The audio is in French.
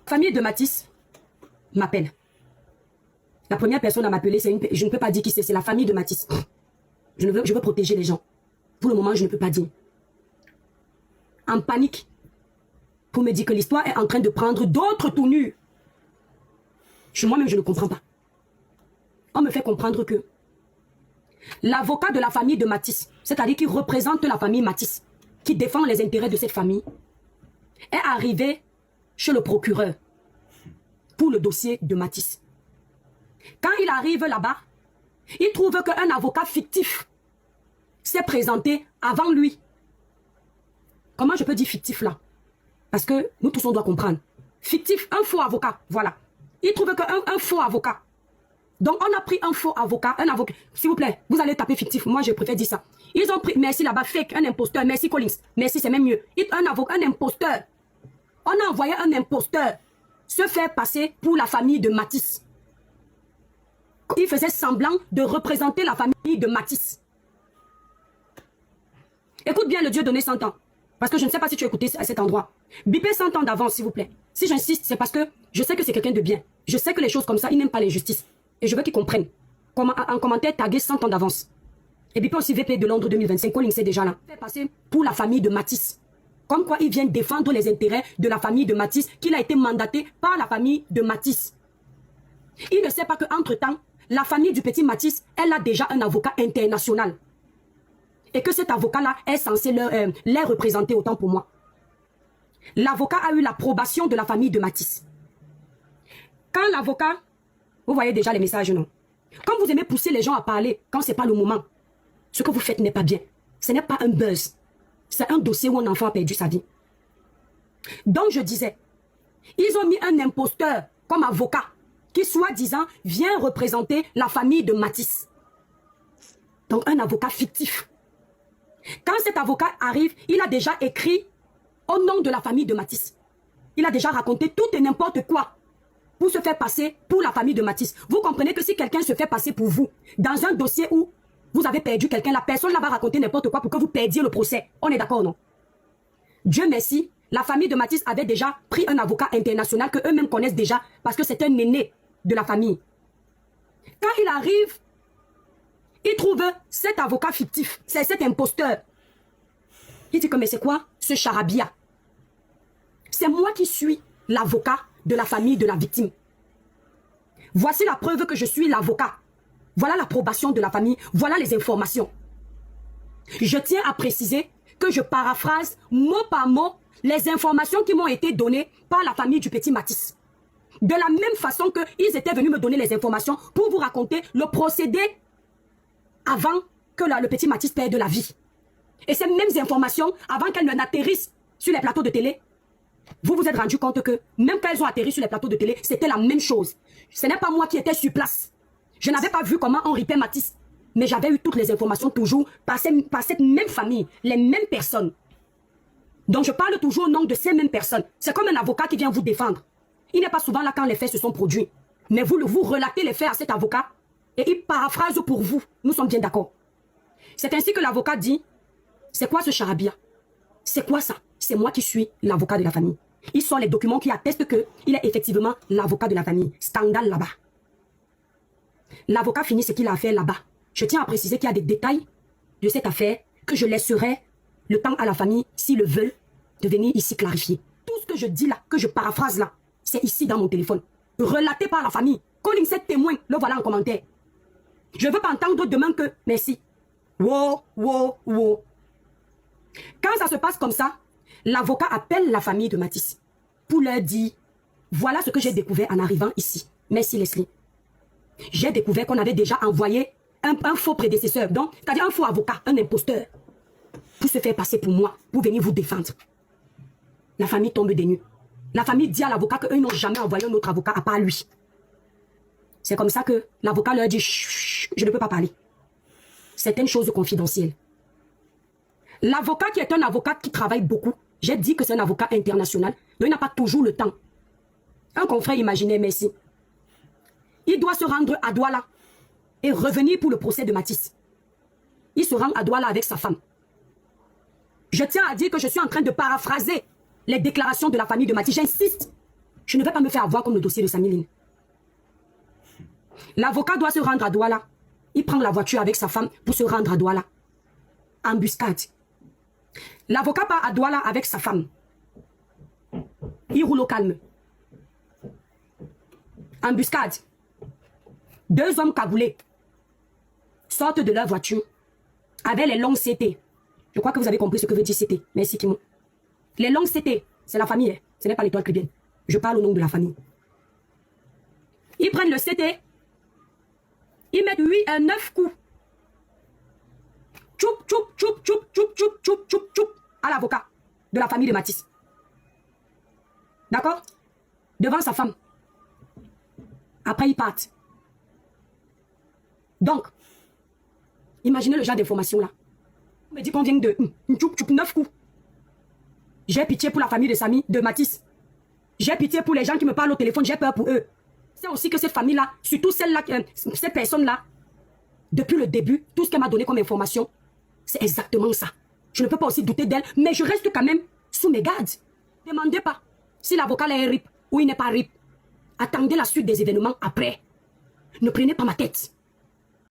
La famille de Matisse m'appelle. La première personne à m'appeler, je ne peux pas dire qui c'est la famille de Matisse. Je veux protéger les gens. Pour le moment, je ne peux pas dire. En panique, pour me dire que l'histoire est en train de prendre d'autres tournures. Moi-même, je ne comprends pas. On me fait comprendre que l'avocat de la famille de Matisse, c'est-à-dire qui représente la famille Matisse, qui défend les intérêts de cette famille, est arrivé chez le procureur pour le dossier de Matisse. Quand il arrive là-bas, il trouve qu'un avocat fictif s'est présenté avant lui. Comment je peux dire fictif là? Parce que nous tous on doit comprendre. Fictif, un faux avocat, voilà. Il trouve qu'un faux avocat. Donc on a pris un faux avocat, s'il vous plaît, vous allez taper fictif, moi je préfère dire ça. Ils ont pris, merci là-bas, fake, un imposteur, merci Collins, merci c'est même mieux. Un avocat, un imposteur. On a envoyé un imposteur se faire passer pour la famille de Matisse. Il faisait semblant de représenter la famille de Matisse. Écoute bien le Dieu donné 100 ans. Parce que je ne sais pas si tu as écouté à cet endroit. Bipez 100 ans d'avance, s'il vous plaît. Si j'insiste, c'est parce que je sais que c'est quelqu'un de bien. Je sais que les choses comme ça, il n'aime pas l'injustice. Et je veux qu'ils comprennent. En commentaire, taguer 100 ans d'avance. Et bipez aussi VP de Londres 2025. Colin, c'est déjà là. Fait passer pour la famille de Matisse. Comme quoi, il vient défendre les intérêts de la famille de Matisse, qu'il a été mandaté par la famille de Matisse. Il ne sait pas qu'entre-temps, la famille du petit Matisse, elle a déjà un avocat international. Et que cet avocat-là est censé les représenter autant pour moi. L'avocat a eu l'approbation de la famille de Matisse. Quand l'avocat, vous voyez déjà les messages, non? Quand vous aimez pousser les gens à parler, quand ce n'est pas le moment, ce que vous faites n'est pas bien. Ce n'est pas un buzz. C'est un dossier où un enfant a perdu sa vie. Donc je disais, ils ont mis un imposteur comme avocat qui, soi-disant, vient représenter la famille de Matisse. Donc un avocat fictif. Quand cet avocat arrive, il a déjà écrit au nom de la famille de Matisse. Il a déjà raconté tout et n'importe quoi pour se faire passer pour la famille de Matisse. Vous comprenez que si quelqu'un se fait passer pour vous, dans un dossier où vous avez perdu quelqu'un, la personne là va raconter n'importe quoi pour que vous perdiez le procès. On est d'accord, non? Dieu merci, la famille de Matisse avait déjà pris un avocat international que eux-mêmes connaissent déjà parce que c'est un aîné de la famille. Quand il arrive, il trouve cet avocat fictif, c'est cet imposteur. Il dit que mais c'est quoi ce charabia? C'est moi qui suis l'avocat de la famille de la victime. Voici la preuve que je suis l'avocat. Voilà l'approbation de la famille, voilà les informations. Je tiens à préciser que je paraphrase mot par mot les informations qui m'ont été données par la famille du petit Matisse. De la même façon qu'ils étaient venus me donner les informations pour vous raconter le procédé avant que le petit Matisse perde la vie. Et ces mêmes informations, avant qu'elles n'atterrissent sur les plateaux de télé, vous vous êtes rendu compte que même quand elles ont atterri sur les plateaux de télé, c'était la même chose. Ce n'est pas moi qui étais sur place. Je n'avais pas vu comment on ripait Matisse. Mais j'avais eu toutes les informations toujours par cette même famille, les mêmes personnes. Donc je parle toujours au nom de ces mêmes personnes. C'est comme un avocat qui vient vous défendre. Il n'est pas souvent là quand les faits se sont produits. Mais vous relatez les faits à cet avocat et il paraphrase pour vous. Nous sommes bien d'accord. C'est ainsi que l'avocat dit, c'est quoi ce charabia? C'est quoi ça? C'est moi qui suis l'avocat de la famille. Ils sont les documents qui attestent qu'il est effectivement l'avocat de la famille. Scandale là-bas. L'avocat finit ce qu'il a fait là-bas. Je tiens à préciser qu'il y a des détails de cette affaire que je laisserai le temps à la famille, s'ils le veulent, de venir ici clarifier. Tout ce que je dis là, que je paraphrase là, c'est ici dans mon téléphone. Relaté par la famille. Colin, cet témoin, le voilà en commentaire. Je ne veux pas entendre demain que merci. Wow, wow, wow. Quand ça se passe comme ça, l'avocat appelle la famille de Matisse pour leur dire, voilà ce que j'ai découvert en arrivant ici. Merci Leslie. J'ai découvert qu'on avait déjà envoyé un faux prédécesseur, donc, c'est-à-dire un faux avocat, un imposteur, pour se faire passer pour moi, pour venir vous défendre. La famille tombe des nues. La famille dit à l'avocat qu'eux n'ont jamais envoyé un autre avocat à part lui. C'est comme ça que l'avocat leur dit, chut, je ne peux pas parler. Certaines choses confidentielles. L'avocat qui est un avocat qui travaille beaucoup, j'ai dit que c'est un avocat international, donc il n'a pas toujours le temps. Un confrère imaginaire, merci. Il doit se rendre à Douala et revenir pour le procès de Matisse. Il se rend à Douala avec sa femme. Je tiens à dire que je suis en train de paraphraser les déclarations de la famille de Matisse. J'insiste. Je ne vais pas me faire avoir comme le dossier de Samiline. L'avocat doit se rendre à Douala. Il prend la voiture avec sa femme pour se rendre à Douala. Embuscade. L'avocat part à Douala avec sa femme. Il roule au calme. Embuscade. 2 hommes cagoulés sortent de leur voiture avec les longues CT. Je crois que vous avez compris ce que veut dire CT. Merci Kimon. Les longues CT, c'est la famille. Ce n'est pas l'étoile chrétienne. Je parle au nom de la famille. Ils prennent le CT. Ils mettent 9 coups. Tchoup, tchoup, tchoup, tchoup, tchoup, tchoup, tchoup, tchoup, tchoup, à l'avocat de la famille de Matisse. D'accord? Devant sa femme. Après, ils partent. Donc, imaginez le genre d'information là. On me dit qu'on vient de tchoup, tchoup, 9 coups. J'ai pitié pour la famille de Samy, de Matisse. J'ai pitié pour les gens qui me parlent au téléphone, j'ai peur pour eux. C'est aussi que cette famille-là, surtout celle-là, cette personne-là, depuis le début, tout ce qu'elle m'a donné comme information, c'est exactement ça. Je ne peux pas aussi douter d'elle, mais je reste quand même sous mes gardes. Ne demandez pas si l'avocat est RIP ou il n'est pas RIP. Attendez la suite des événements après. Ne prenez pas ma tête.